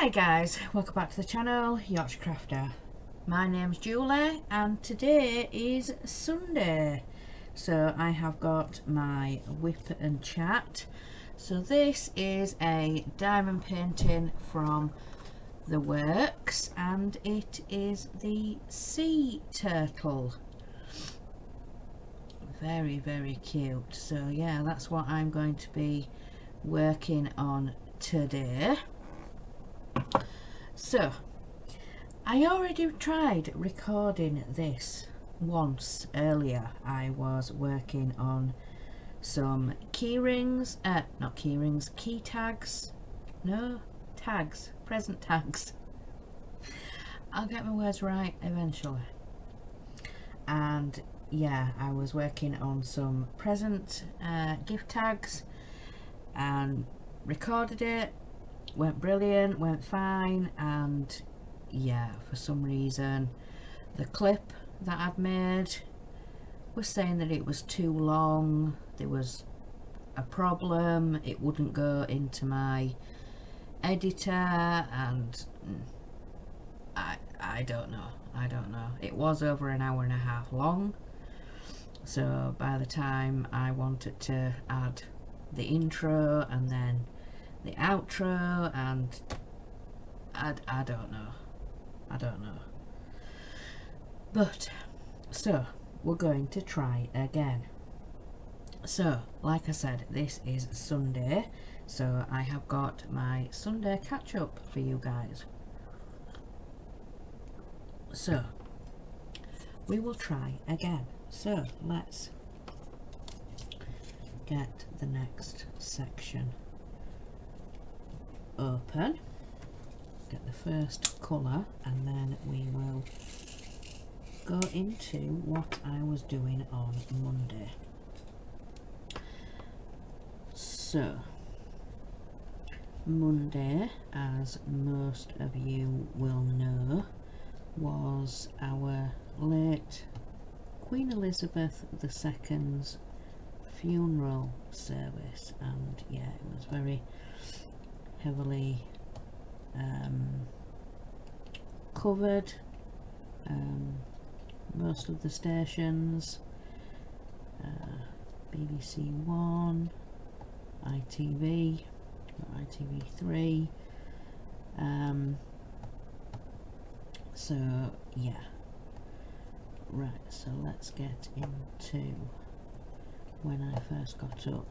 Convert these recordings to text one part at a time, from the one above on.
Hi guys, welcome back to the channel, Yorkshire Crafter. My name's Julie and today is Sunday. So I have got my Wip and Chat. So this is a diamond painting from the works and it is the sea turtle. Very, very cute. So yeah, that's what I'm going to be working on today. So I already tried recording this once earlier. I was working on some key rings, not key rings, key tags, no, tags, present tags. I'll get my words right eventually. And yeah, I was working on some present gift tags and recorded it. Went brilliant, went fine, and yeah, for some reason the clip that I'd made was saying that it was too long. There was a problem, it wouldn't go into my editor, and I don't know. It was over an hour and a half long, so by the time I wanted to add the intro and then the outro, and I don't know, but so we're going to try again. So like I said, this is Sunday, so I have got my Sunday catch up for you guys. So we will try again. So let's get the next section open, get the first colour, and then we will go into what I was doing on Monday. So Monday, as most of you will know, was our late Queen Elizabeth II's funeral service, and yeah, it was very heavily covered. Most of the stations, BBC One, ITV, ITV3, so yeah, right, so let's get into when I first got up.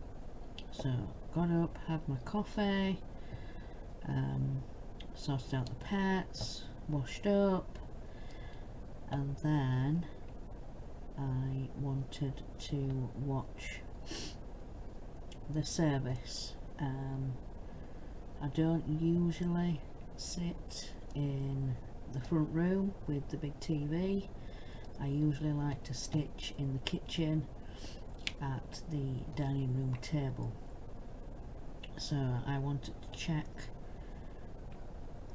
So got up, had my coffee, sorted out the pets, washed up, and then I wanted to watch the service. I don't usually sit in the front room with the big TV. I usually like to stitch in the kitchen at the dining room table. So I wanted to check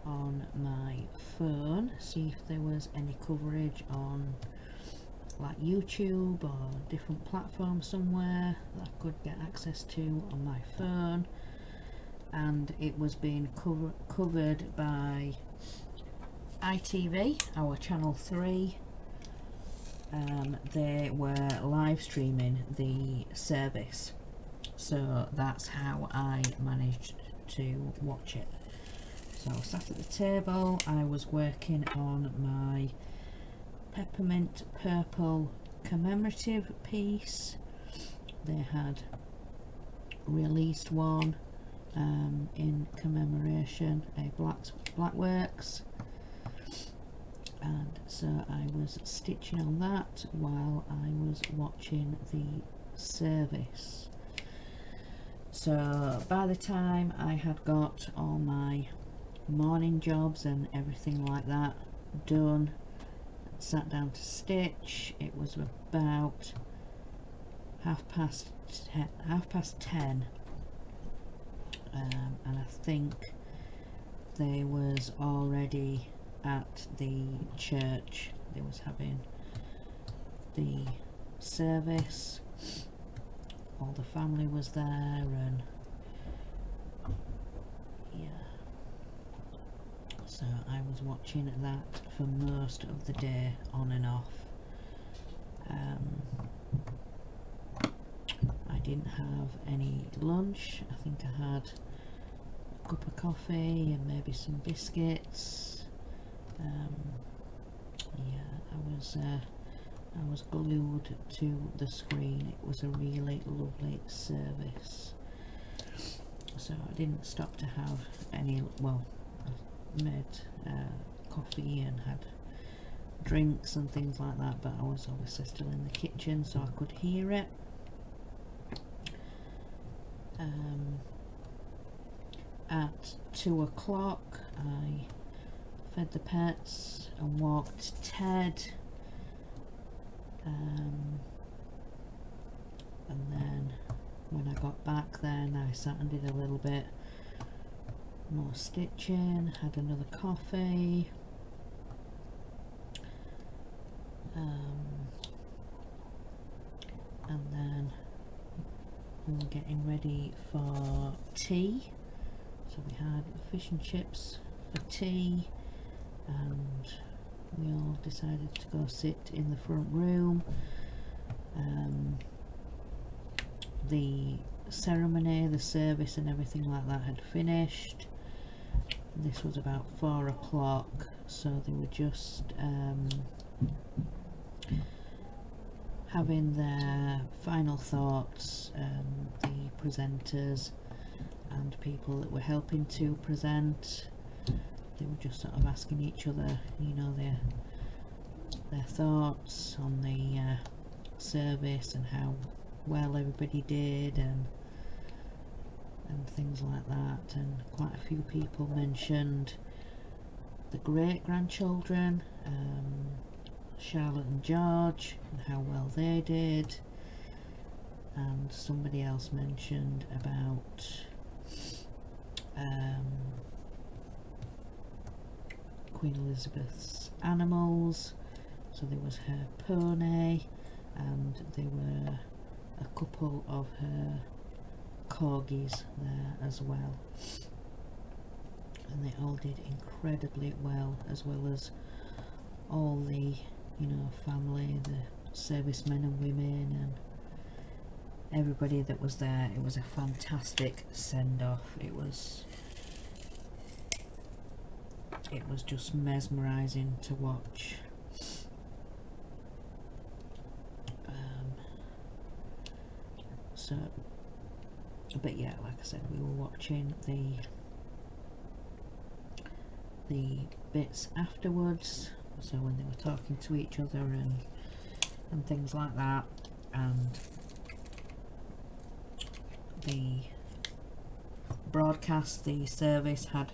on my phone, see if there was any coverage on like YouTube or different platforms somewhere that I could get access to on my phone, and it was being covered by ITV, our channel 3. They were live streaming the service, so that's how I managed to watch it. So I sat at the table, I was working on my peppermint purple commemorative piece. They had released one in commemoration, a black works, and so I was stitching on that while I was watching the service. So by the time I had got all my morning jobs and everything like that done, sat down to stitch, it was about half past 10, and I think they was already at the church. They was having the service, all the family was there, and yeah, So I was watching that for most of the day, on and off. I didn't have any lunch. I think I had a cup of coffee and maybe some biscuits. Yeah, I was glued to the screen. It was a really lovely service. So I didn't stop to have any, well, I made coffee and had drinks and things like that, but I was obviously still in the kitchen so I could hear it. At 2 o'clock I fed the pets and walked Ted, and then when I got back then I sat and did a little bit more stitching, had another coffee, and then we were getting ready for tea. So we had fish and chips for tea, and we all decided to go sit in the front room. The ceremony, the service and everything like that had finished. This was about 4 o'clock, so they were just having their final thoughts, the presenters and people that were helping to present. They were just sort of asking each other, you know, their thoughts on the service and how well everybody did, and things like that. And quite a few people mentioned the great grandchildren, Charlotte and George, and how well they did. And somebody else mentioned about Queen Elizabeth's animals. So there was her pony, and there were a couple of her corgis there as well, and they all did incredibly well as all the, you know, family, the servicemen and women and everybody that was there. It was a fantastic send-off. It was just mesmerising to watch. So, but yeah, like I said, we were watching the bits afterwards, so when they were talking to each other and things like that, and the broadcast, the service had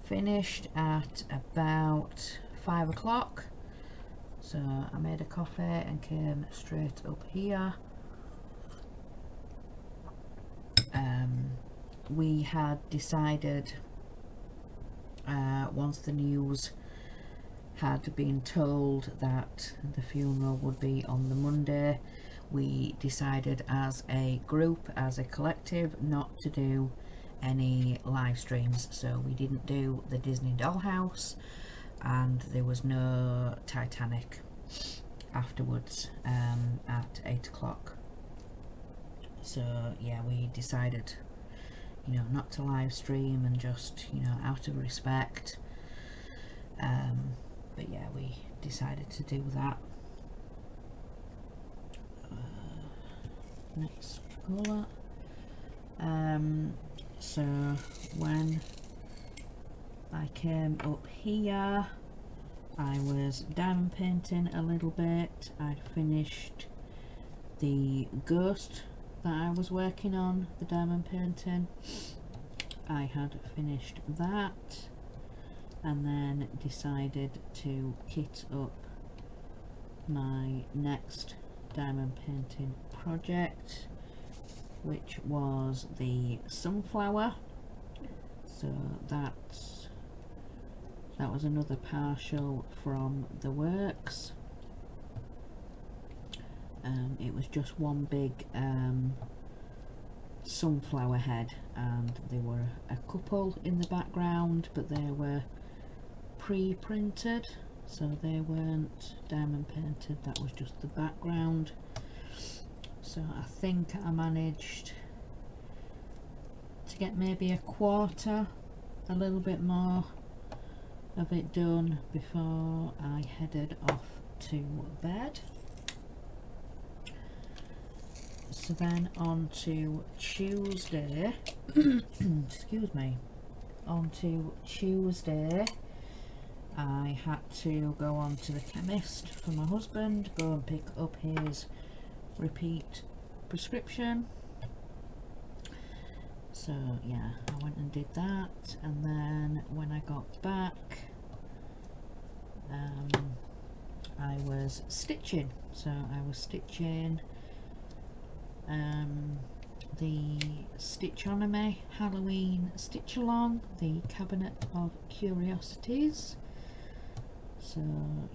finished at about 5 o'clock. So I made a coffee and came straight up here. We had decided, once the news had been told that the funeral would be on the Monday, we decided as a group, as a collective, not to do any live streams. So we didn't do the Disney Dollhouse, and there was no Titanic afterwards at 8 o'clock. So yeah, we decided, you know, not to live stream, and just, you know, out of respect. But yeah, we decided to do that. Next colour. So when I came up here, I was diamond painting a little bit. I'd finished the ghost that I was working on, the diamond painting. I had finished that, and then decided to kit up my next diamond painting project, which was the sunflower. So that was another partial from the works. It was just one big sunflower head, and there were a couple in the background, but they were pre-printed, so they weren't diamond painted, that was just the background. So I think I managed to get maybe a quarter, a little bit more of it done before I headed off to bed. So then on to Tuesday, excuse me, on to Tuesday I had to go on to the chemist for my husband, go and pick up his repeat prescription. So yeah, I went and did that, and then when I got back I was stitching. So I was stitching the Stitchonomy Halloween Stitch Along, the Cabinet of Curiosities. So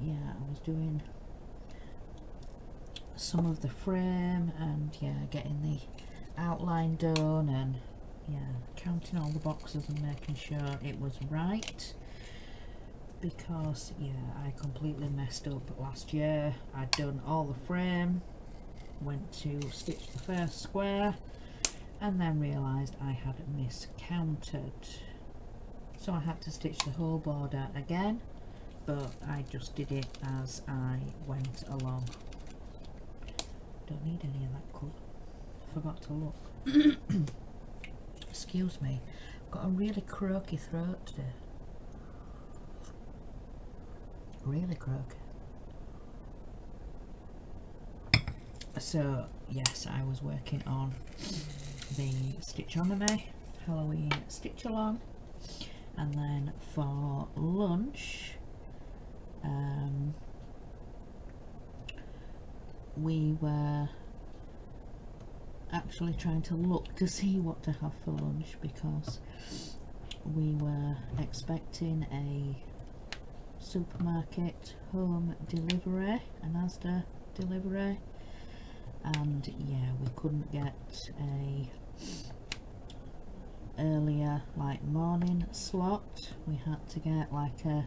yeah, I was doing some of the frame and yeah, getting the outline done, and yeah, counting all the boxes and making sure it was right, because yeah, I completely messed up last year. I'd done all the frame, went to stitch the first square and then realised I had miscounted, so I had to stitch the whole border again, but I just did it as I went along. Don't need any of that colour, forgot to look. Excuse me, I've got a really croaky throat today, really croaky. So yes, I was working on the Stitchonomy Halloween Stitch Along, and then for lunch we were actually trying to look to see what to have for lunch, because we were expecting a supermarket home delivery, an Asda delivery, and yeah, we couldn't get a earlier like morning slot. We had to get like a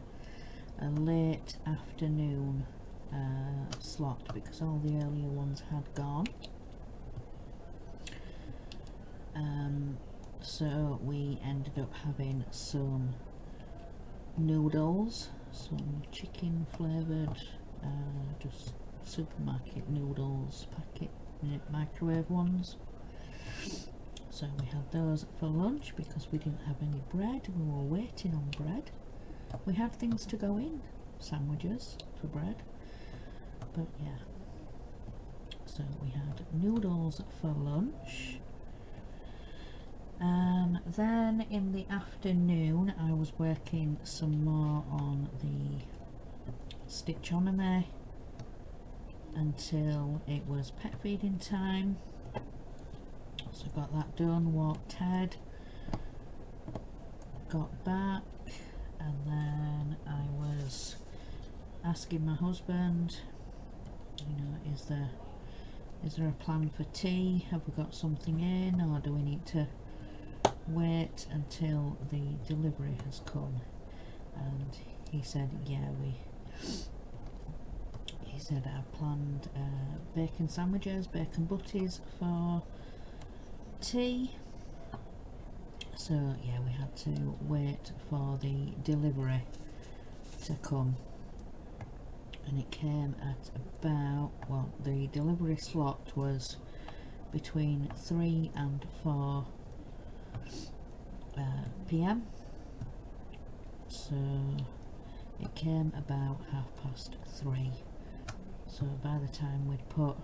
late afternoon slot, because all the earlier ones had gone. So we ended up having some noodles, some chicken flavoured, just supermarket noodles, packet microwave ones. So we had those for lunch because we didn't have any bread. We were waiting on bread. We had things to go in, sandwiches for bread, but yeah. So we had noodles for lunch. Then in the afternoon I was working some more on the Stitchonomy until it was pet feeding time. So got that done, walked Ted, got back, and then I was asking my husband, you know, is there a plan for tea? Have we got something in, or do we need to wait until the delivery has come? And he said, yeah, he said I've planned bacon sandwiches, bacon butties for tea. So yeah, we had to wait for the delivery to come, and it came at about, well, the delivery slot was between 3 and 4 p.m. so it came about 3:30. So by the time we'd put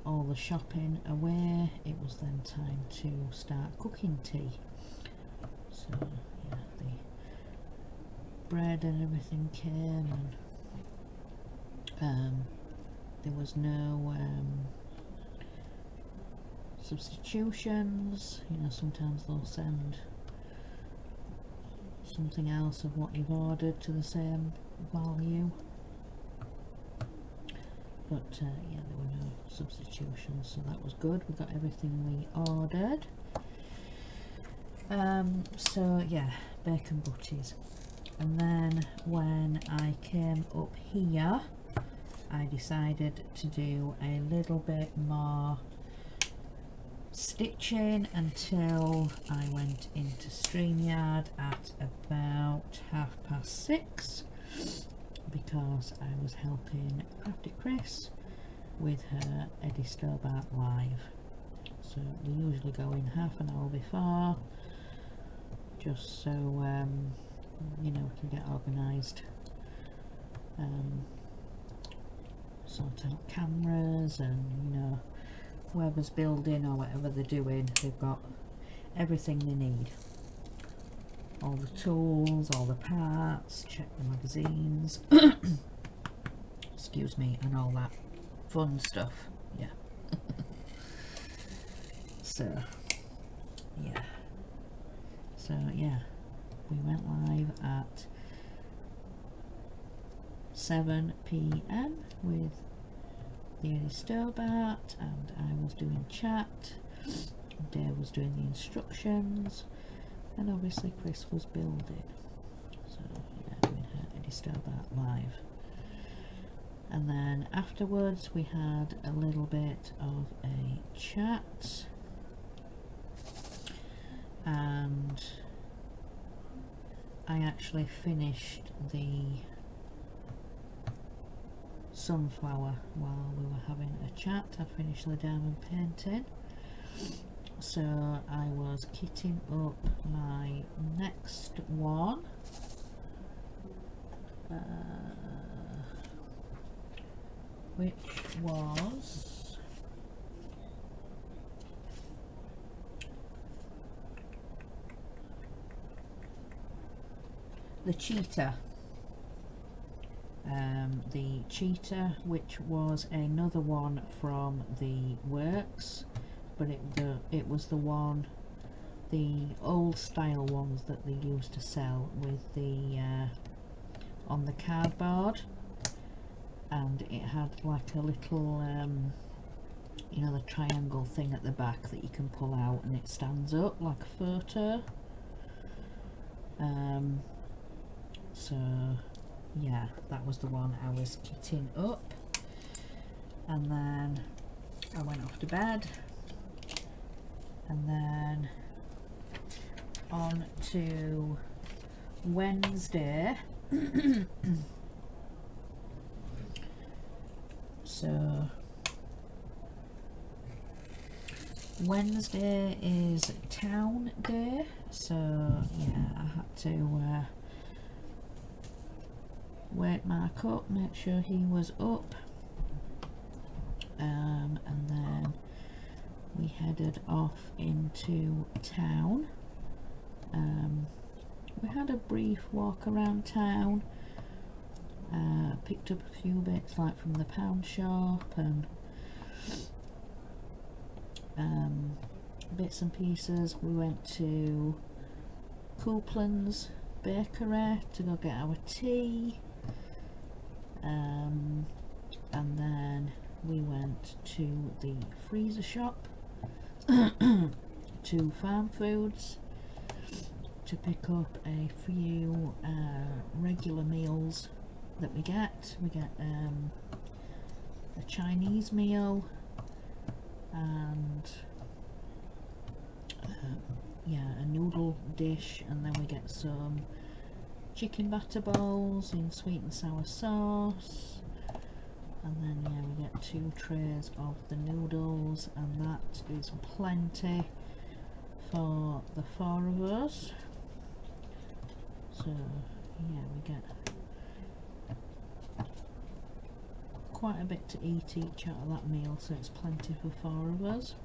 all the shopping away, it was then time to start cooking tea. So yeah, the bread and everything came, and there was no substitutions. You know, sometimes they'll send something else of what you've ordered to the same value, but yeah, there were no substitutions, so that was good. We got everything we ordered. So yeah, bacon butties. And then when I came up here, I decided to do a little bit more stitching until I went into StreamYard at about 6:30, because I was helping Crafty Chris with her Eddie Stobart live. So we usually go in half an hour before, just so you know, we can get organised, sort out cameras, and you know, whoever's building or whatever they're doing, they've got everything they need, all the tools, all the parts, check the magazines excuse me, and all that fun stuff. Yeah. So yeah, we went live at 7 p.m. with the Eddie Stobart, and I was doing chat, Dave was doing the instructions, and obviously Chris was building. So yeah, doing her Eddie Stobart live. And then afterwards we had a little bit of a chat, and I actually finished the sunflower while we were having a chat. I finished the diamond painting, so I was kitting up my next one, which was the cheetah. The cheetah, which was another one from the works, but it was the one, the old style ones that they used to sell with the on the cardboard, and it had like a little you know, the triangle thing at the back that you can pull out and it stands up like a photo. So yeah, that was the one I was kitting up, and then I went off to bed, and then on to Wednesday. So Wednesday is town day, so yeah, I had to wake Mark up, make sure he was up, and then we headed off into town. We had a brief walk around town, picked up a few bits like from the pound shop and bits and pieces. We went to Coupland's bakery to go get our tea, and then we went to the freezer shop to Farm Foods to pick up a few regular meals that we get. We get a Chinese meal and yeah, a noodle dish, and then we get some chicken batter bowls in sweet and sour sauce, and then yeah, we get 2 trays of the noodles, and that is plenty for the 4 of us. So yeah, we get quite a bit to eat each out of that meal, so it's plenty for 4 of us.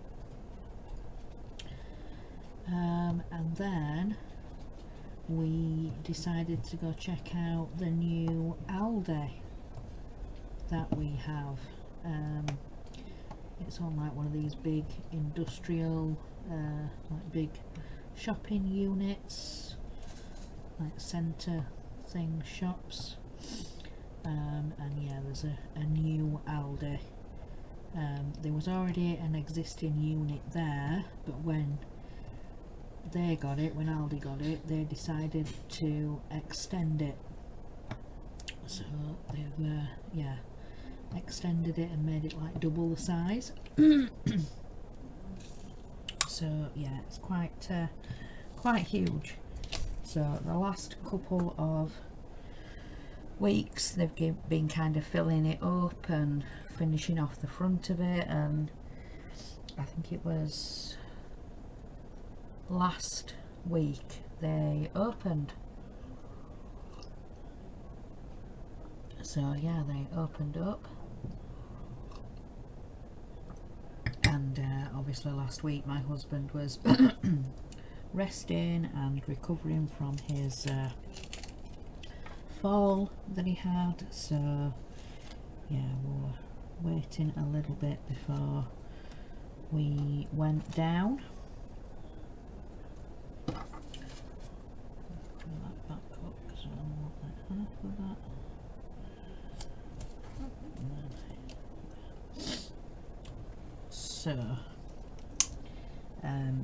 And then we decided to go check out the new Aldi that we have. It's on like one of these big industrial like big shopping units, like centre thing shops, and yeah, there's a new Aldi. There was already an existing unit there, but when they got it, when Aldi got it, they decided to extend it. So they've yeah, extended it and made it like double the size. So yeah, it's quite huge. So the last couple of weeks they've been kind of filling it up and finishing off the front of it, and I think it was last week they opened. So yeah, they opened up, and obviously last week my husband was resting and recovering from his fall that he had, so yeah, we were waiting a little bit before we went down. Pull that back up because I don't want like half of that. So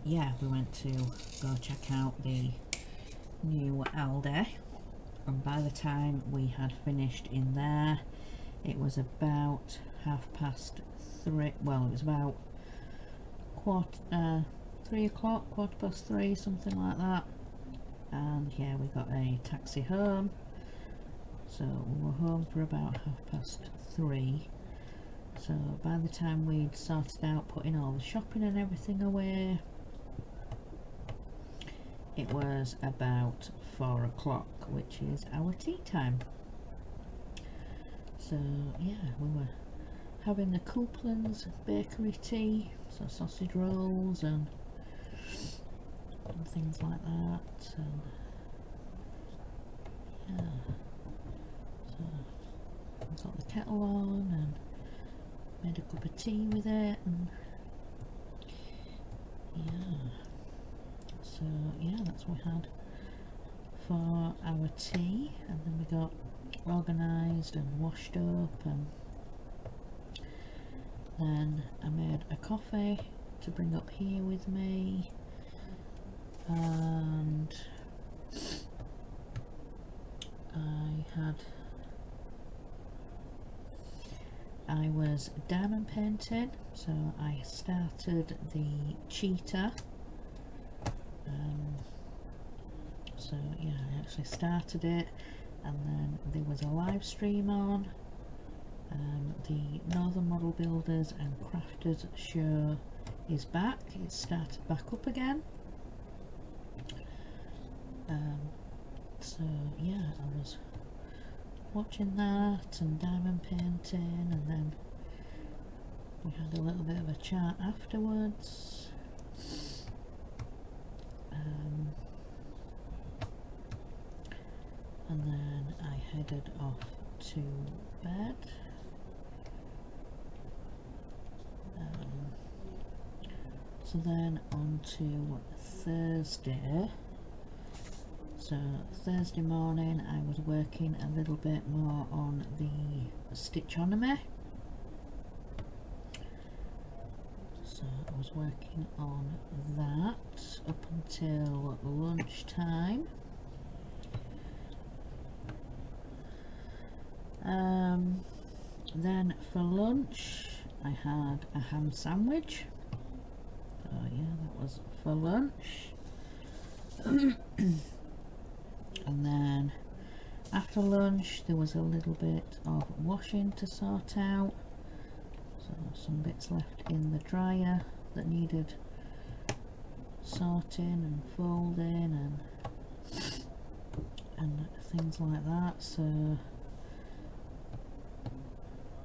yeah, we went to go check out the new Aldi, and by the time we had finished in there it was about 3:30. Well, it was about 3 o'clock, 3:15, something like that. And yeah, we got a taxi home, so we were home for about 3:30. So by the time we'd sorted out putting all the shopping and everything away, it was about 4 o'clock, which is our tea time. So yeah, we were having the Coupland's bakery tea, so sausage rolls and things like that, and yeah, so we got the kettle on and made a cup of tea with it, and yeah, so yeah, that's what we had for our tea. And then we got organised and washed up, and then I made a coffee to bring up here with me, and I was diamond painting, so I started the cheetah. So yeah, I actually started it, and then there was a live stream on. The Northern Model Builders and Crafters show is back. It started back up again. So yeah, I was watching that and diamond painting, and then we had a little bit of a chat afterwards. And then I headed off to bed. So then on to Thursday. So Thursday morning I was working a little bit more on the stitchonomy. So I was working on that up until lunchtime. Then for lunch I had a ham sandwich. So yeah, that was for lunch. And then after lunch there was a little bit of washing to sort out. So some bits left in the dryer that needed sorting and folding and things like that. So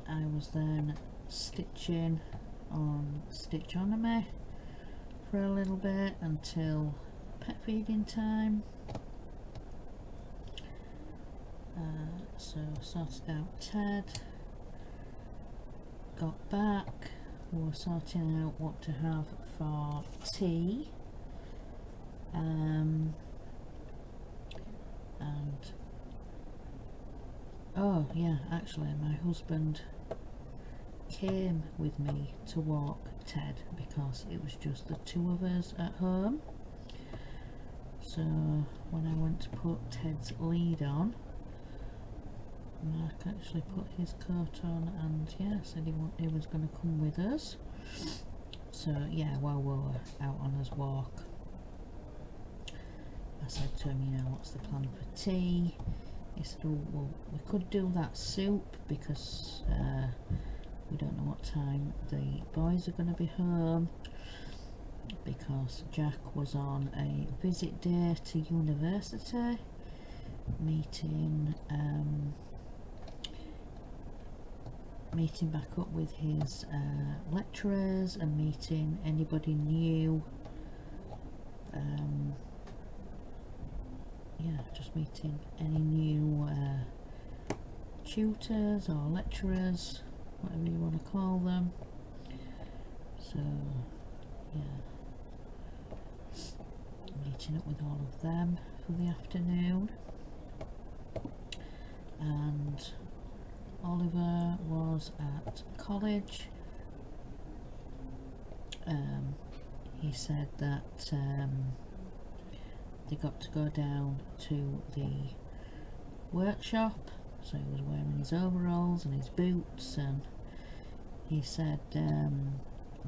I was then stitching on stitchonomy for a little bit until pet feeding time. So sorted out Ted, got back, we were sorting out what to have for tea, and oh yeah, actually my husband came with me to walk Ted because it was just the two of us at home. So when I went to put Ted's lead on, Mark actually put his coat on and yeah, said he was going to come with us. So yeah, while we were out on his walk, I said to him, you know, what's the plan for tea? He said, oh, well, we could do that soup because we don't know what time the boys are going to be home, because Jack was on a visit day to university, meeting back up with his lecturers and meeting anybody new. Yeah, just meeting any new tutors or lecturers, whatever you want to call them. So yeah, meeting up with all of them for the afternoon. And Oliver was at college. He said that they got to go down to the workshop, so he was wearing his overalls and his boots, and he said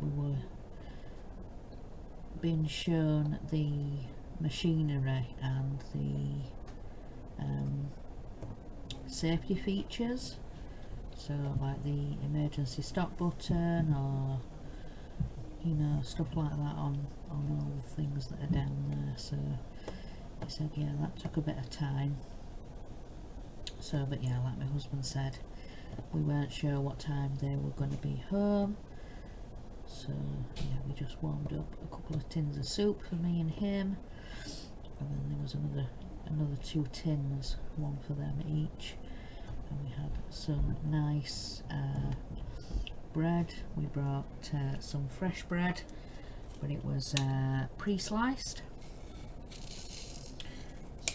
we were being shown the machinery and the safety features, so like the emergency stop button, or you know, stuff like that on all the things that are down there. So he said yeah, that took a bit of time. So but yeah, like my husband said, we weren't sure what time they were going to be home, so yeah, we just warmed up a couple of tins of soup for me and him, and then there was another 2 tins, one for them each, and we had some nice bread. We brought some fresh bread, but it was pre-sliced,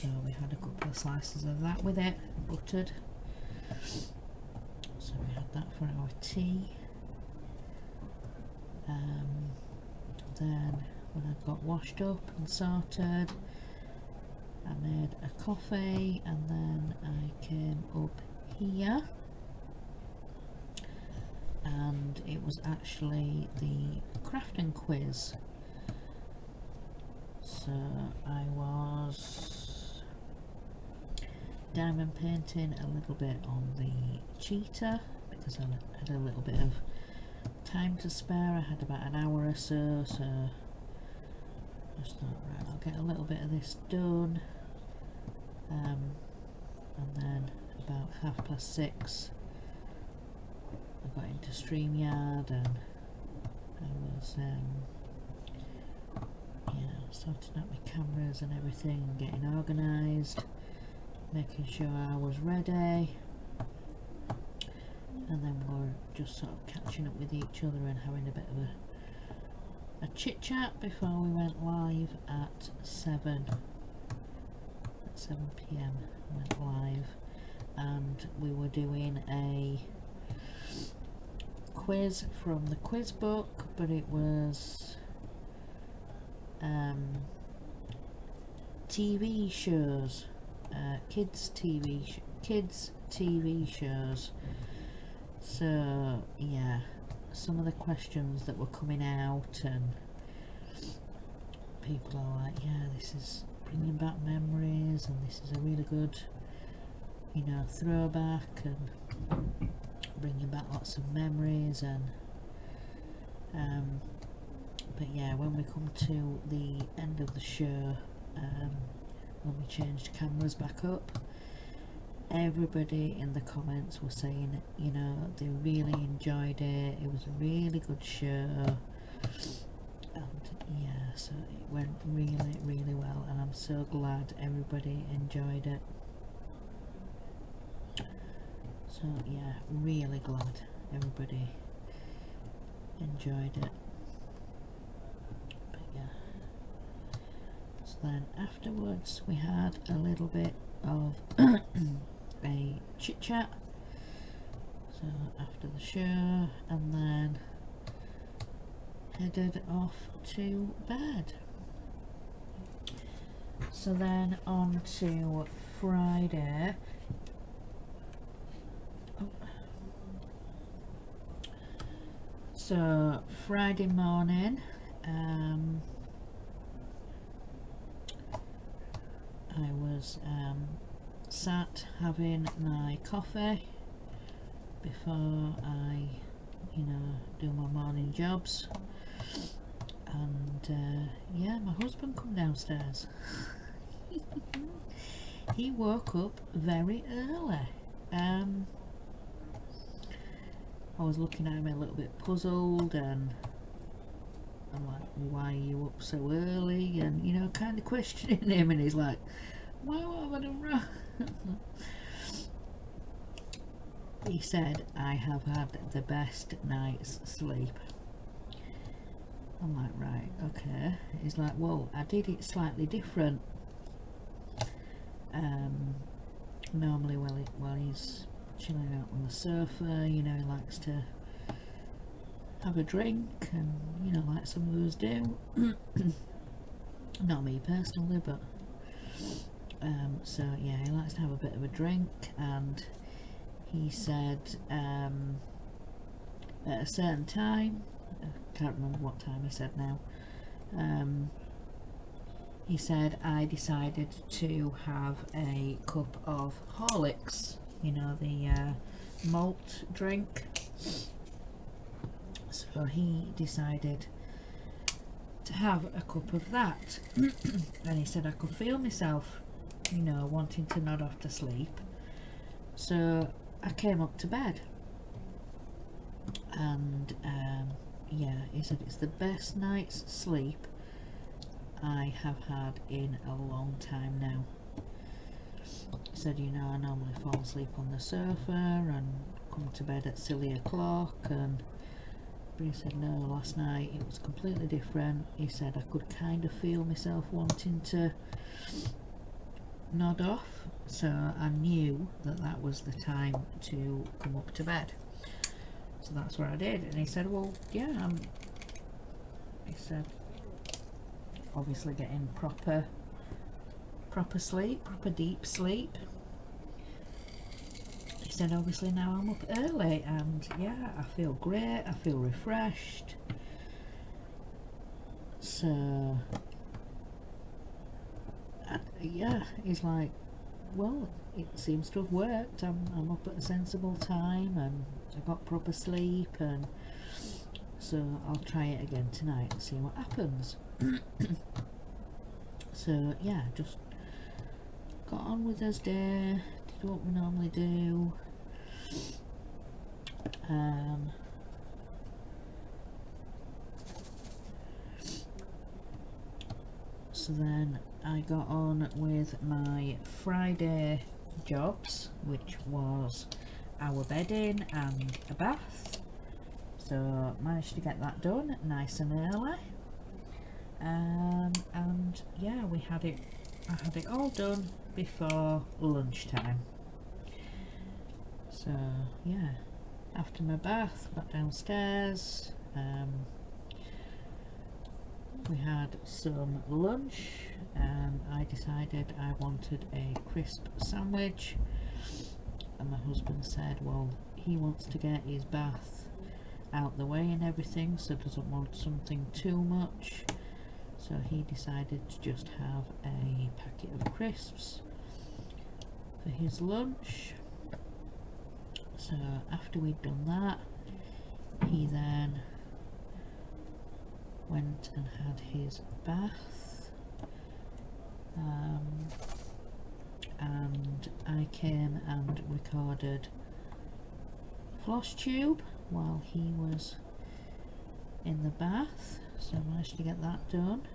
so we had a couple of slices of that with it, buttered. So we had that for our tea. Then when I got washed up and sorted, I made a coffee, and then I came up here, and it was actually the crafting quiz. So I was diamond painting a little bit on the cheetah because I had a little bit of time to spare. I had about an hour or so, so I just thought, right, I'll get a little bit of this done, and then about 6:30 I got into StreamYard, and I was sorting out my cameras and everything, getting organised, making sure I was ready, and then we were just sort of catching up with each other and having a bit of a chit chat before we went live at 7 p.m. went live, and we were doing a quiz from the quiz book, but it was TV shows, kids TV shows. So yeah, some of the questions that were coming out, and people are like, yeah, this is bringing back memories, and this is a really good, you know, throwback, and bringing back lots of memories, and but yeah, when we come to the end of the show, when we changed cameras back up, everybody in the comments were saying, you know, they really enjoyed it, it was a really good show, and yeah, so it went really, really well, and I'm so glad everybody enjoyed it. So yeah, really glad everybody enjoyed it. But yeah, so then afterwards we had a little bit of a chit chat, so after the show, and then headed off to bed. So then on to Friday. So Friday morning, I was sat having my coffee before I, do my morning jobs, and yeah, my husband come downstairs. He woke up very early. I was looking at him a little bit puzzled, and I'm like, why are you up so early? And kind of questioning him, and he's like, what have I done wrong? He said, I have had the best night's sleep. I'm like, right, okay. He's like, well, I did it slightly different. Normally while he's chilling out on the sofa, he likes to have a drink, and like some of us do. Not me personally, but so yeah, he likes to have a bit of a drink, and he said at a certain time, I can't remember what time he said now, he said I decided to have a cup of Horlicks, the malt drink. So he decided to have a cup of that. And he said I could feel myself, wanting to nod off to sleep. So I came up to bed, and yeah, he said it's the best night's sleep I have had in a long time now. He said, I normally fall asleep on the sofa and come to bed at silly o'clock, but he said no, last night it was completely different. He said I could kind of feel myself wanting to nod off, so I knew that was the time to come up to bed. So that's what I did. And he said, well, yeah, he said, obviously getting proper sleep, proper deep sleep. He said, obviously now I'm up early, and yeah, I feel great, I feel refreshed. So yeah, he's like, well, it seems to have worked. I'm up at a sensible time, and I got proper sleep, and so I'll try it again tonight and see what happens. So yeah, just got on with his day, did what we normally do. So then I got on with my Friday jobs, which was our bedding and a bath. So managed to get that done nice and early. And yeah, I had it all done before lunchtime. So yeah, after my bath, got downstairs, we had some lunch, and I decided I wanted a crisp sandwich, and my husband said, well, he wants to get his bath out the way and everything, so doesn't want something too much. So he decided to just have a packet of crisps for his lunch. So after we'd done that, he then went and had his bath, and I came and recorded floss tube while he was in the bath. So I managed to get that done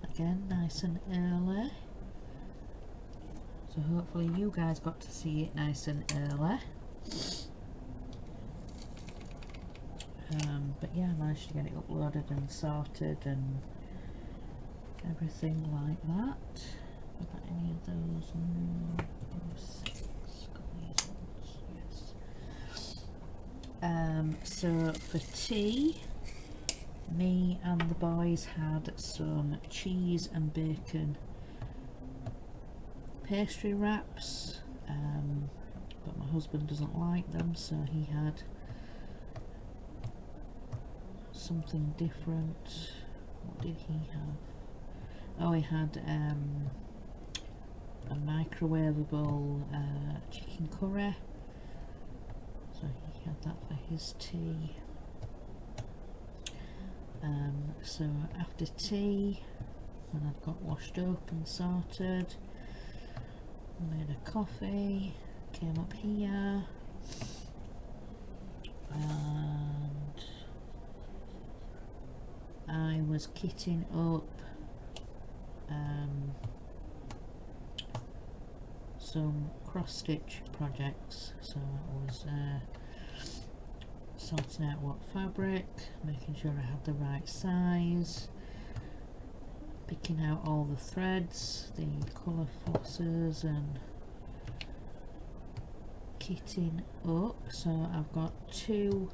again nice and early, so hopefully you guys got to see it nice and early. But yeah, I managed to get it uploaded and sorted and everything like that. Got any of those? No. 6. Got these ones. Yes. So for tea, me and the boys had some cheese and bacon pastry wraps, but my husband doesn't like them, so he had something different. What did he have? Oh, he had a microwavable chicken curry, so he had that for his tea. So after tea, when I'd got washed up and sorted, made a coffee, came up here, and I was kitting up some cross-stitch projects. So I was sorting out what fabric, making sure I had the right size, picking out all the threads, the colour flossers, and kitting up. So I've got 2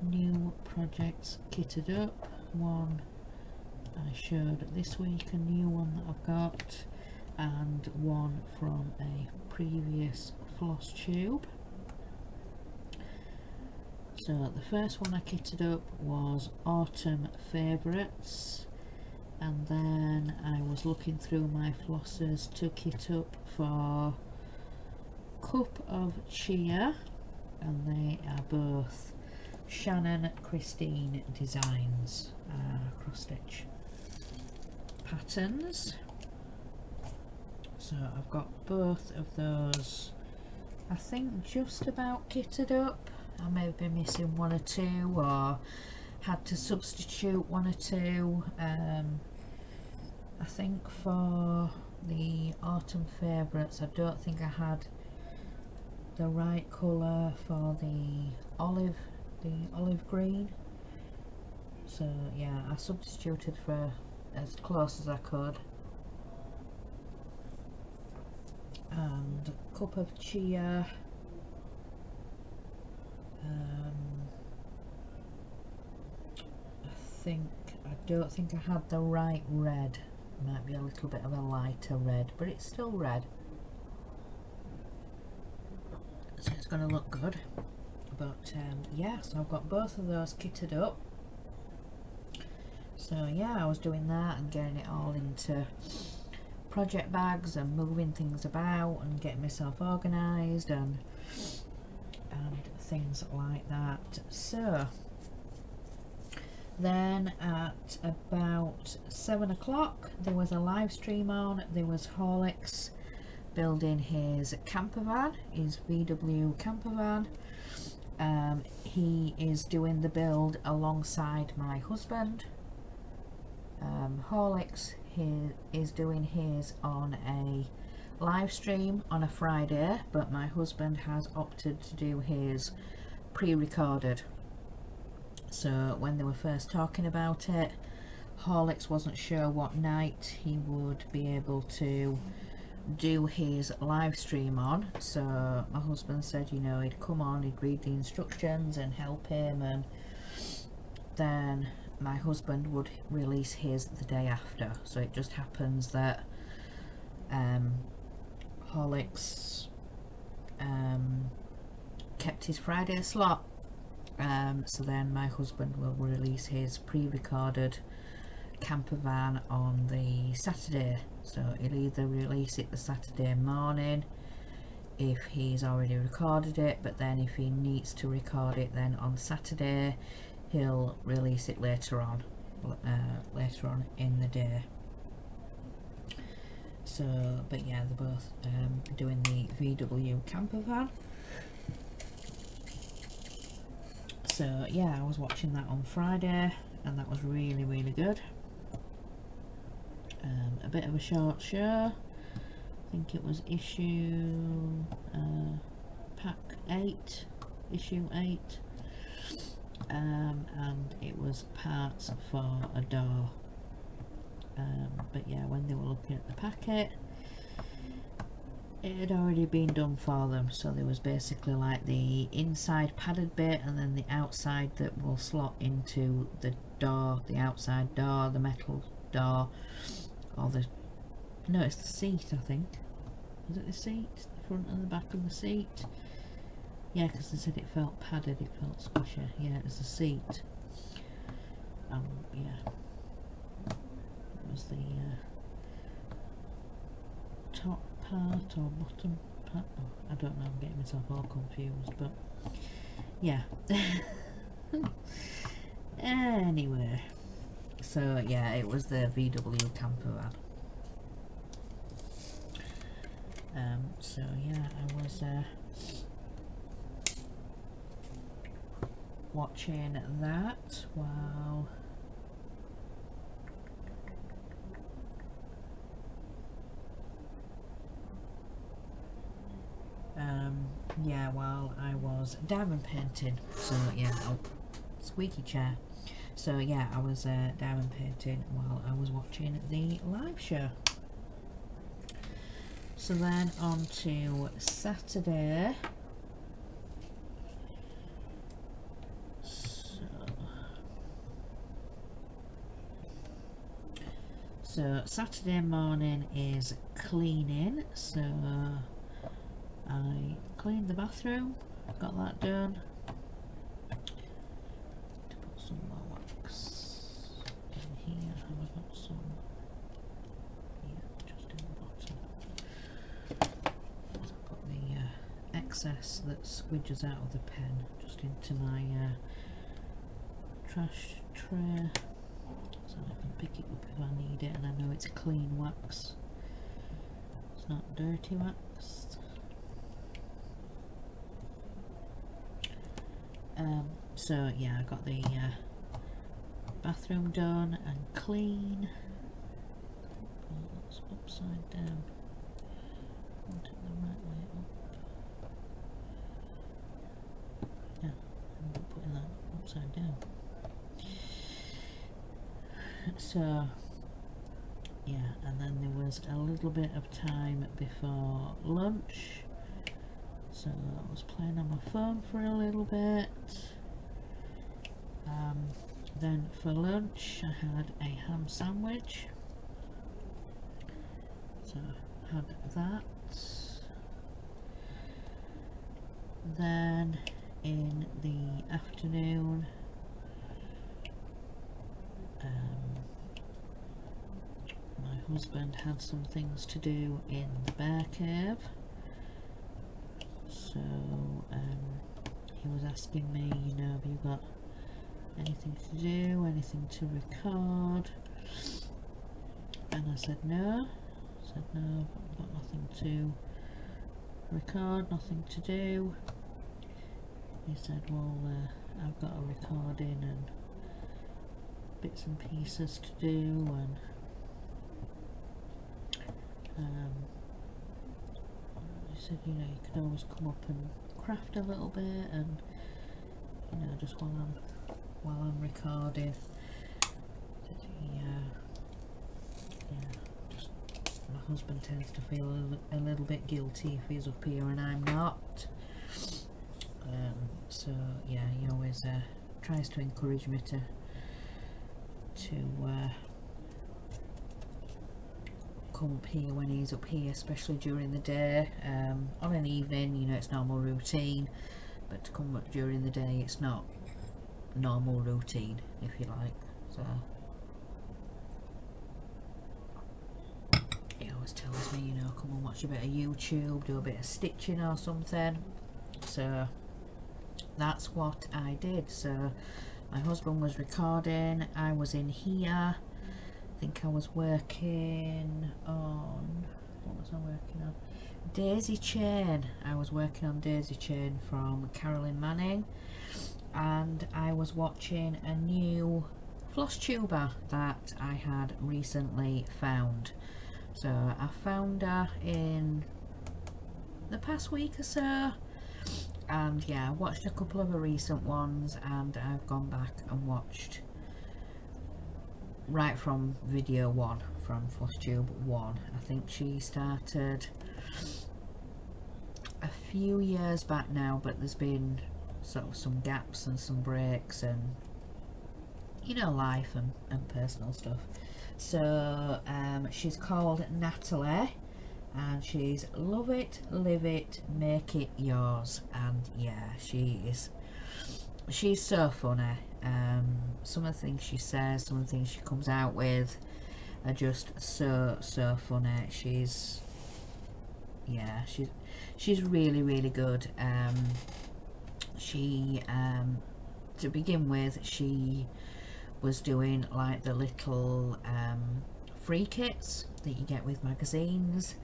new projects kitted up. One I showed this week, a new one that I've got, and one from a previous floss tube. So the first one I kitted up was Autumn Favourites, and then I was looking through my flossers to kit up for Cup of Chia, and they are both Shannon Christine Designs cross stitch patterns. So I've got both of those, I think, just about kitted up. I may be missing 1 or 2, or had to substitute 1 or 2. I think for the Autumn Favourites, I don't think I had the right colour for the olive green. So yeah, I substituted for as close as I could. And Cup of Chia, I don't think I had the right red. Might be a little bit of a lighter red, but it's still red, so it's going to look good. But yeah, so I've got both of those kitted up. So yeah, I was doing that and getting it all into project bags and moving things about and getting myself organised and things like that. So then at about 7 o'clock there was a live stream on. There was Horlicks building his camper van, his VW camper van. He is doing the build alongside my husband. Horlicks is doing his on a live stream on a Friday, but my husband has opted to do his pre-recorded. So when they were first talking about it, Horlicks wasn't sure what night he would be able to do his live stream on, so my husband said, you know, he'd come on, he'd read the instructions and help him, and then my husband would release his the day after. So it just happens that Horlicks kept his Friday slot, so then my husband will release his pre-recorded camper van on the Saturday. So he'll either release it the Saturday morning if he's already recorded it, but then if he needs to record it then on Saturday, he'll release it later on in the day. So but yeah, they're both doing the VW camper van. So yeah, I was watching that on Friday and that was really, really good. A bit of a short show. I think it was issue pack 8, issue 8, and it was parts for a door. But yeah, when they were looking at the packet, it had already been done for them. So there was basically like the inside padded bit and then the outside that will slot into the door, the outside door, the metal door, or the No, it's the seat, I think. Was it the seat? The front and the back of the seat? Yeah, because they said it felt padded, it felt squishy. Yeah, it was the seat. Yeah. It was the top part or bottom part. Oh, I don't know, I'm getting myself all confused, but yeah. Anyway, so yeah, it was the VW camper van. So yeah, I was watching that while while I was diamond painting. So yeah, squeaky chair. So yeah, I was diamond painting while I was watching the live show. So then on to Saturday. So Saturday morning is cleaning. So I cleaned the bathroom, got that done. To put some more wax in here. Have I got some? Yeah, just in the bottom. I've got the excess that squidges out of the pen just into my trash tray, so I can pick it up if I need it, and I know it's clean wax. It's not dirty wax. So yeah, I got the bathroom done and clean. Oh, that's upside down. I want it the right way up. Yeah, I'm not putting that upside down. So yeah, and then there was a little bit of time before lunch. So I was playing on my phone for a little bit. Then for lunch I had a ham sandwich. So I had that. Then in the afternoon my husband had some things to do in the bear cave. So he was asking me, you know, have you got anything to do, anything to record? And I said no. I've got nothing to record, nothing to do. He said, well, I've got a recording and bits and pieces to do, and he said, you know, you can always come up and craft a little bit, and you know, just while I'm recording. Just my husband tends to feel a little bit guilty if he's up here and I'm not. So yeah, he always tries to encourage me to come up here when he's up here, especially during the day. On an evening, you know, it's normal routine, but to come up during the day, it's not normal routine, if you like. So he always tells me, you know, come and watch a bit of YouTube, do a bit of stitching or something. So that's what I did. So my husband was recording, I was in here. I think I was working on, what was I working on? Daisy Chain. I was working on Daisy Chain from Carolyn Manning, and I was watching a new floss tuber that I had recently found. So I found her in the past week or so, and yeah, I watched a couple of the recent ones, and I've gone back and watched right from video 1, from FlossTube 1. I think she started a few years back now, but there's been sort of some gaps and some breaks, and you know, life and personal stuff. So she's called Natalie, and she's love it, live it, make it yours. And yeah, she's so funny. Some of the things she says, some of the things she comes out with are just so funny. She's really really good. She to begin with, she was doing like the little free kits that you get with magazines,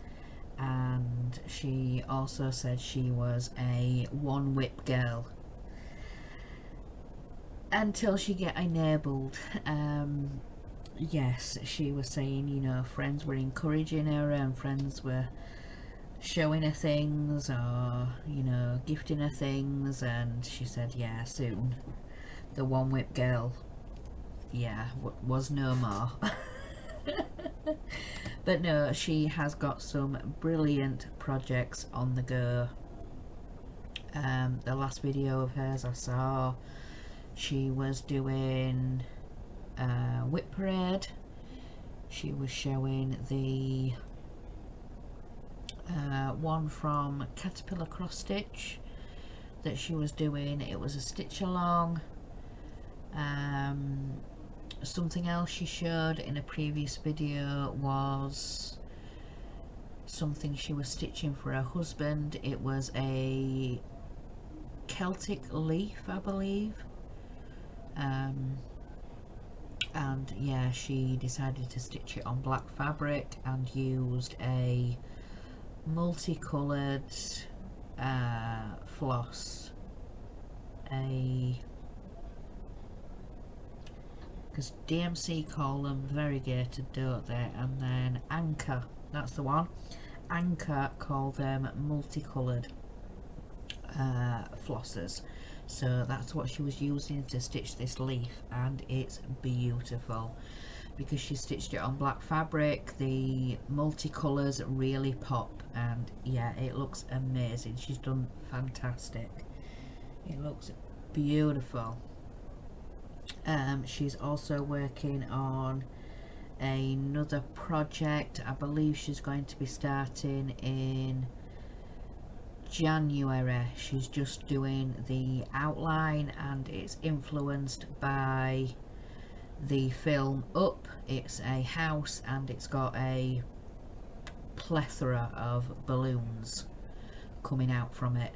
and she also said she was a one whip girl until she get enabled. Yes, she was saying, you know, friends were encouraging her and friends were showing her things, or you know, gifting her things, and she said, yeah, soon the one whip girl, yeah, was no more. But no, she has got some brilliant projects on the go. The last video of hers I saw, she was doing Whip Parade. She was showing the one from Caterpillar Cross Stitch that she was doing. It was a stitch along. Something else she showed in a previous video was something she was stitching for her husband. It was a Celtic leaf, I believe. And yeah, she decided to stitch it on black fabric and used a multicoloured floss, because DMC call them variegated, don't they? And then Anchor, that's the one. Anchor call them multicoloured flossers. So that's what she was using to stitch this leaf, and it's beautiful because she stitched it on black fabric. The multicolours really pop, and yeah, it looks amazing. She's done fantastic. It looks beautiful. She's also working on another project. I believe she's going to be starting in January. She's just doing the outline, and it's influenced by the film Up. It's a house and it's got a plethora of balloons coming out from it.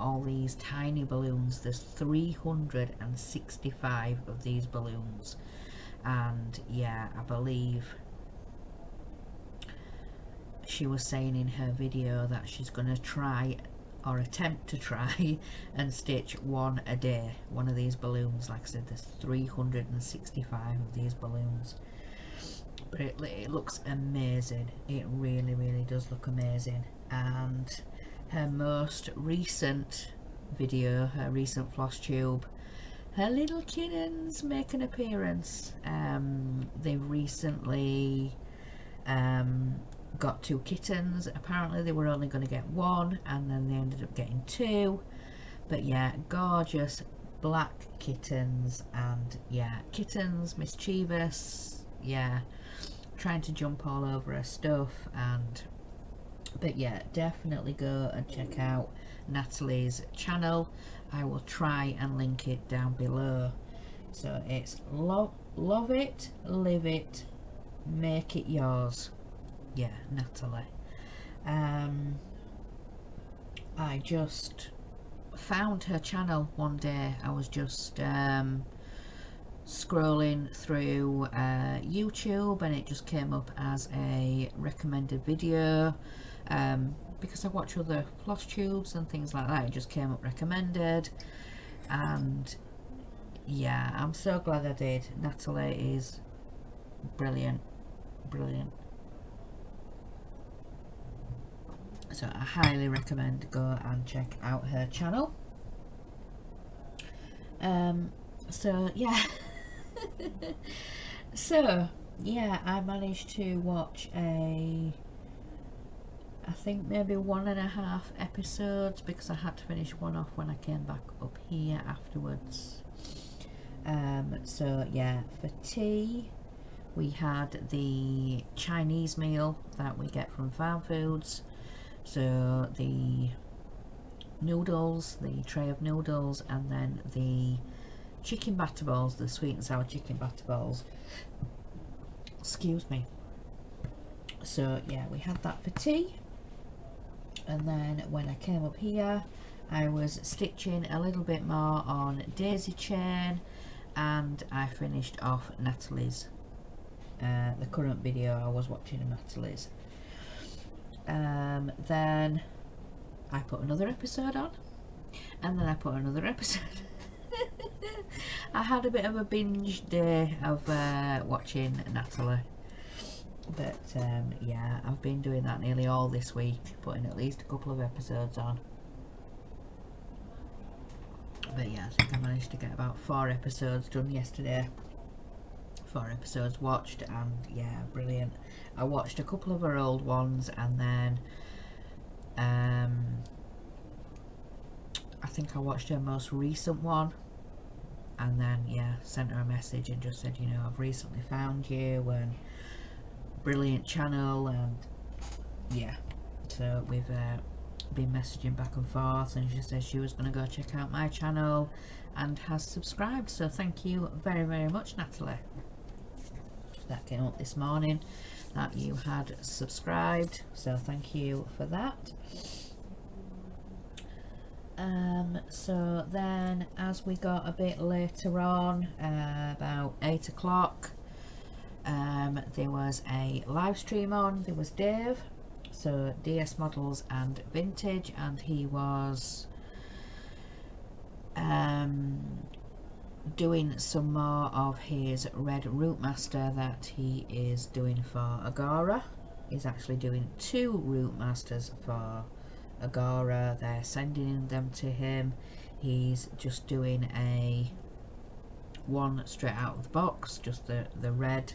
All these tiny balloons. There's 365 of these balloons, and yeah, I believe she was saying in her video that she's going to try, or attempt to try, and stitch one a day, one of these balloons. Like I said, there's 365 of these balloons, but it looks amazing. It really really does look amazing. And her most recent video, her recent floss tube, her little kittens make an appearance. They've recently got 2 kittens. Apparently they were only going to get 1, and then they ended up getting 2. But yeah, gorgeous black kittens, and yeah, kittens, mischievous, yeah, trying to jump all over her stuff. And but yeah, definitely go and check out Natalie's channel. I will try and link it down below. So it's love it, live it, make it yours. Yeah, Natalie. I just found her channel one day. I was just scrolling through YouTube, and it just came up as a recommended video. Because I watch other floss tubes and things like that, it just came up recommended, and yeah, I'm so glad I did. Natalie is brilliant. So I highly recommend go and check out her channel. So yeah. So yeah, I managed to watch I think maybe 1.5 episodes, because I had to finish one off when I came back up here afterwards. So yeah, for tea We had the Chinese meal that we get from Farm Foods, so the noodles, the tray of noodles, and then the chicken batter balls, the sweet and sour chicken batter balls. Excuse me. So yeah, we had that for tea, and then when I came up here I was stitching a little bit more on daisy chain, and I finished off Natalie's, the current video I was watching of Natalie's. Then I put another episode on, and then I put another episode. I had a bit of a binge day of watching Natalie, but yeah, I've been doing that nearly all this week, putting at least a couple of episodes on. But yeah, I think I managed to get about 4 episodes done yesterday. 4 episodes watched, and yeah, brilliant. I watched a couple of her old ones, and then I think I watched her most recent one, and then yeah, sent her a message and just said, you know, I've recently found you, and brilliant channel, and yeah, so we've been messaging back and forth, and she said she was going to go check out my channel and has subscribed, so thank you very, very much, Natalie. That came up this morning that you had subscribed, so thank you for that. So then as we got a bit later on, about 8 o'clock, there was a live stream on. There was Dave, so DS Models and Vintage, and he was doing some more of his red Route Master that he is doing for Agora. He's actually doing 2 Route Masters for Agora. They're sending them to him. He's just doing a one straight out of the box, just the red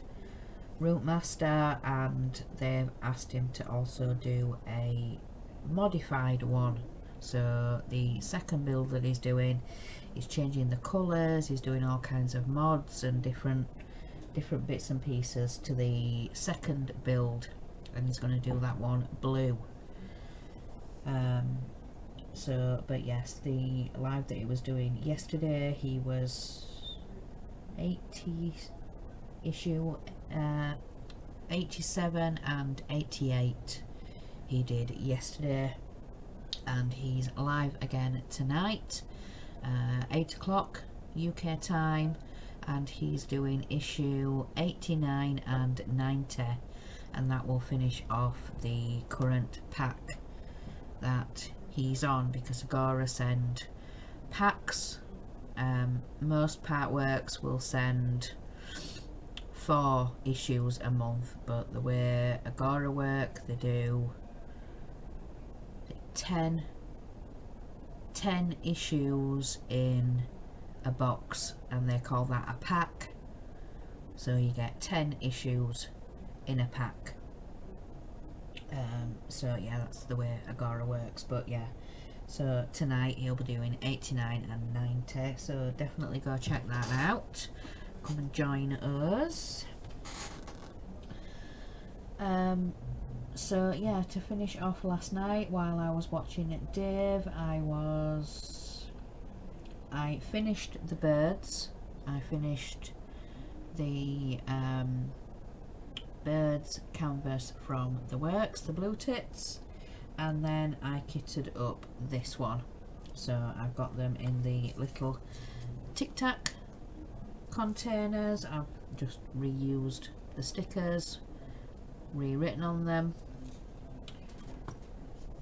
Route Master, and they've asked him to also do a modified one. So the second build that he's doing, he's changing the colours, he's doing all kinds of mods and different bits and pieces to the second build, and he's going to do that one blue. So but yes, the live that he was doing yesterday, he was 80 issue 87 and 88 he did yesterday, and he's live again tonight, 8 o'clock UK time, and he's doing issue 89 and 90, and that will finish off the current pack that he's on, because Agora send packs. Most part works will send 4 issues a month, but the way Agora work, they do 10 issues in a box, and they call that a pack. So you get 10 issues in a pack. So yeah, that's the way Agora works. But yeah, so tonight he'll be doing 89 and 90, so definitely go check that out. Come and join us. So yeah, to finish off last night while I was watching Dave, I finished the birds. I finished the birds canvas from the works, the blue tits, and then I kitted up this one. So I've got them in the little Tic Tac containers. I've just reused the stickers, rewritten on them.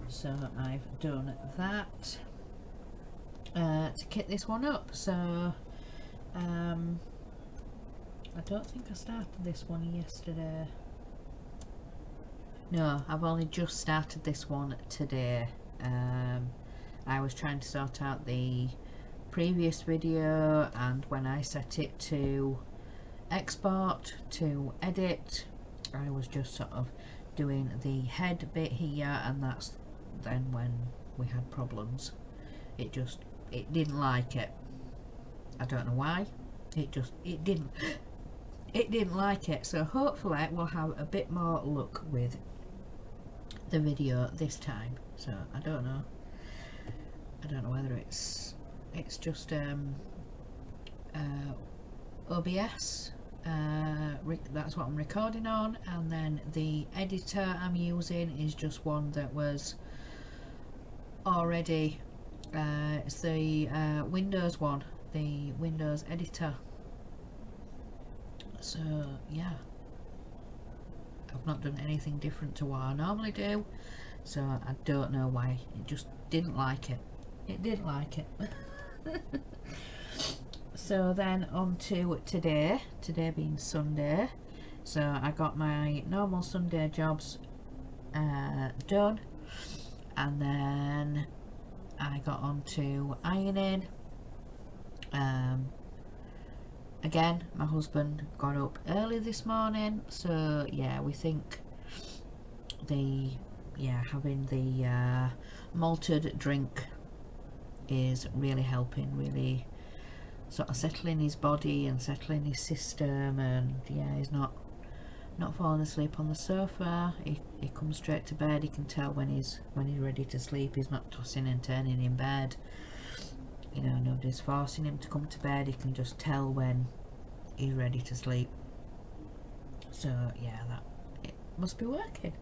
So I've done that to kit this one up. So I don't think I started this one yesterday. No, I've only just started this one today. I was trying to sort out the previous video, and when I set it to export to edit, I was just sort of doing the head bit here, and that's then when we had problems. It didn't like it. I don't know why. It it didn't like it. So hopefully we'll have a bit more luck with the video this time. So I don't know whether it's just OBS, that's what I'm recording on, and then the editor I'm using is just one that was already it's the Windows one, the Windows editor. So yeah, I've not done anything different to what I normally do, so I don't know why it just didn't like it. It didn't like it. So then on to today being Sunday. So I got my normal Sunday jobs done, and then I got on to ironing. Again, my husband got up early this morning, so yeah, we think having the malted drink is really helping, really sort of settling his body and settling his system, and yeah, he's not falling asleep on the sofa. He comes straight to bed. He can tell when he's ready to sleep. He's not tossing and turning in bed. You know, nobody's forcing him to come to bed. He can just tell when he's ready to sleep. So yeah, it must be working.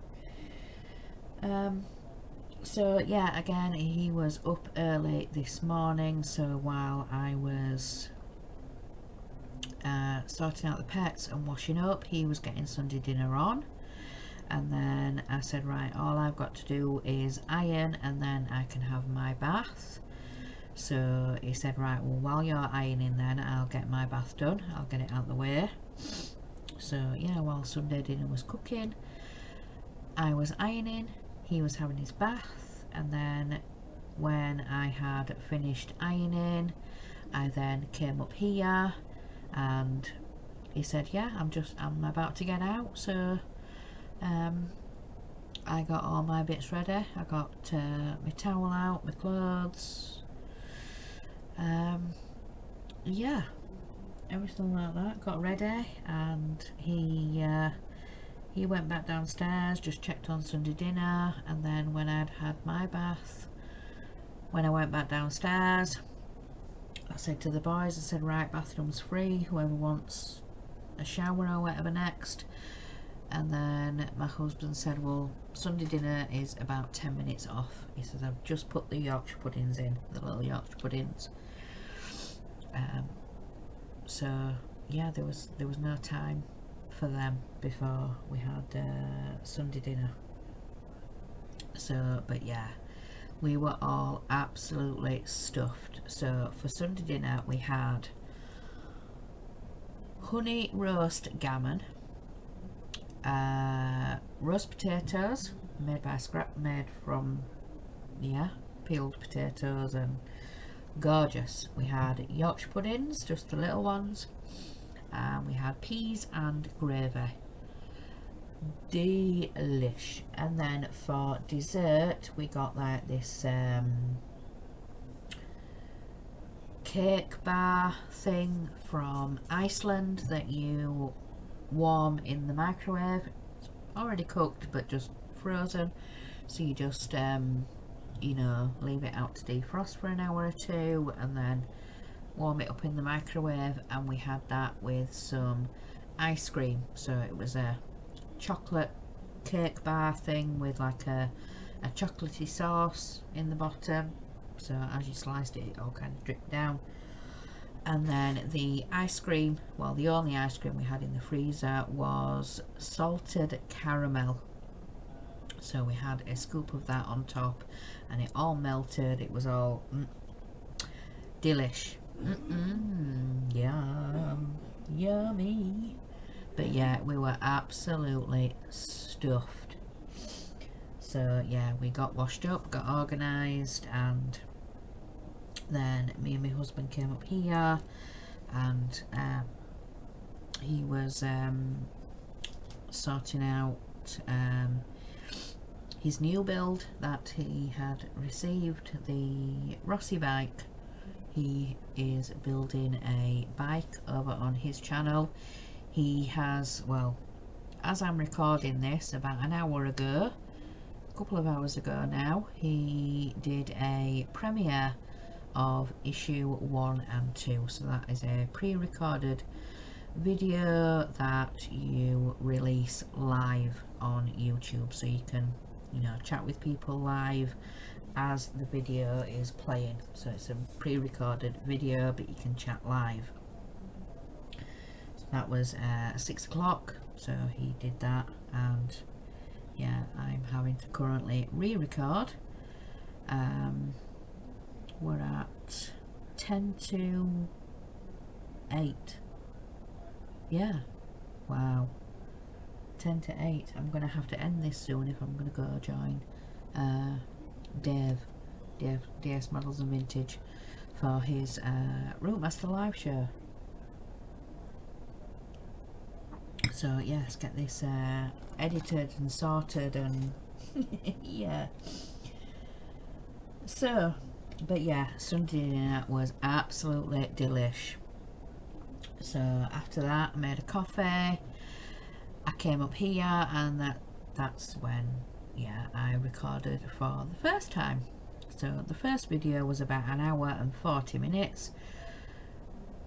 So yeah, again, he was up early this morning, so while I was sorting out the pets and washing up, he was getting Sunday dinner on. And then I said, right, all I've got to do is iron, and then I can have my bath. So he said, right, well, while you're ironing, then I'll get my bath done, I'll get it out the way. So yeah, while Sunday dinner was cooking, I was ironing, he was having his bath, and then when I had finished ironing, I then came up here, and he said, yeah, I'm about to get out. So I got all my bits ready. I got my towel out, my clothes, yeah, everything like that, got ready, and he went back downstairs, just checked on Sunday dinner, and then when I'd had my bath, when I went back downstairs, I said to the boys, I said, right, bathroom's free, whoever wants a shower or whatever next. And then my husband said, well, Sunday dinner is about 10 minutes off. He says, I've just put the Yorkshire puddings in, the little Yorkshire puddings. So yeah, there was no time for them before we had Sunday dinner. So, but yeah, we were all absolutely stuffed. So for Sunday dinner we had honey roast gammon, roast potatoes made from peeled potatoes, and gorgeous. We had Yorkshire puddings, just the little ones, and we had peas and gravy. Delish. And then for dessert we got like this cake bar thing from Iceland that you warm in the microwave. It's already cooked but just frozen, so you just leave it out to defrost for an hour or two and then warm it up in the microwave. And we had that with some ice cream, so it was a chocolate cake bar thing with like a chocolatey sauce in the bottom, so as you sliced it, it all kind of dripped down. And then the ice cream, well, the only ice cream we had in the freezer was salted caramel, so we had a scoop of that on top and it all melted. It was all delish. Yum, yummy. But yeah, we were absolutely stuffed. So yeah, we got washed up, got organised, and then me and my husband came up here, and he was sorting out his new build that he had received, the Rossi bike. He is building a bike over on his channel. He has, well, as I'm recording this, about an hour ago, a couple of hours ago now, he did a premiere of issue 1 and 2. So that is a pre-recorded video that you release live on YouTube, so you can, you know, chat with people live as the video is playing. So it's a pre-recorded video, but you can chat live. So that was 6 o'clock, so he did that, and yeah, I'm having to currently re-record. We're at 10 to 8. Yeah, wow, 10 to 8. I'm gonna have to end this soon if I'm gonna go join Dave DS Models and Vintage for his Routemaster live show. So yeah, let's get this edited and sorted, and yeah. So, but yeah, Sunday night was absolutely delish. So after that, I made a coffee. I came up here, and that's when, yeah, I recorded for the first time. So the first video was about an hour and 40 minutes.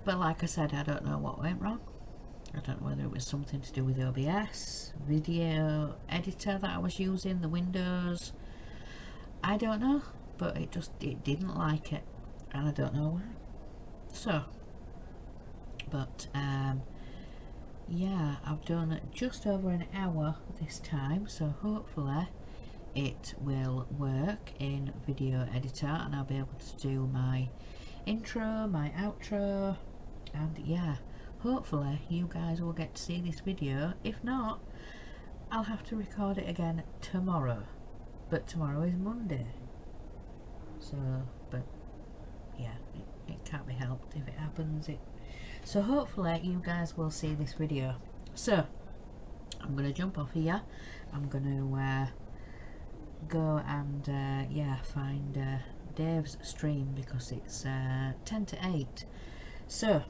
But like I said, I don't know what went wrong. I don't know whether it was something to do with OBS, video editor that I was using, the Windows. I don't know, but it didn't like it, and I don't know why. So, but yeah, I've done just over an hour this time, so hopefully it will work in video editor, and I'll be able to do my intro, my outro, and yeah, hopefully you guys will get to see this video. If not, I'll have to record it again tomorrow, but tomorrow is Monday, so, but yeah, it can't be helped. If it happens, so hopefully you guys will see this video. So I'm gonna jump off here. I'm gonna go and yeah, find Dave's stream, because it's 10 to 8. So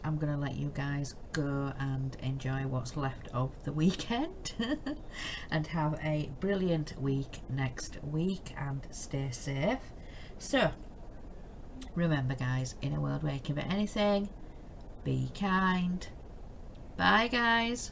I'm gonna let you guys go and enjoy what's left of the weekend and have a brilliant week next week, and stay safe. So remember guys, in a world where you can be anything, be kind. Bye guys.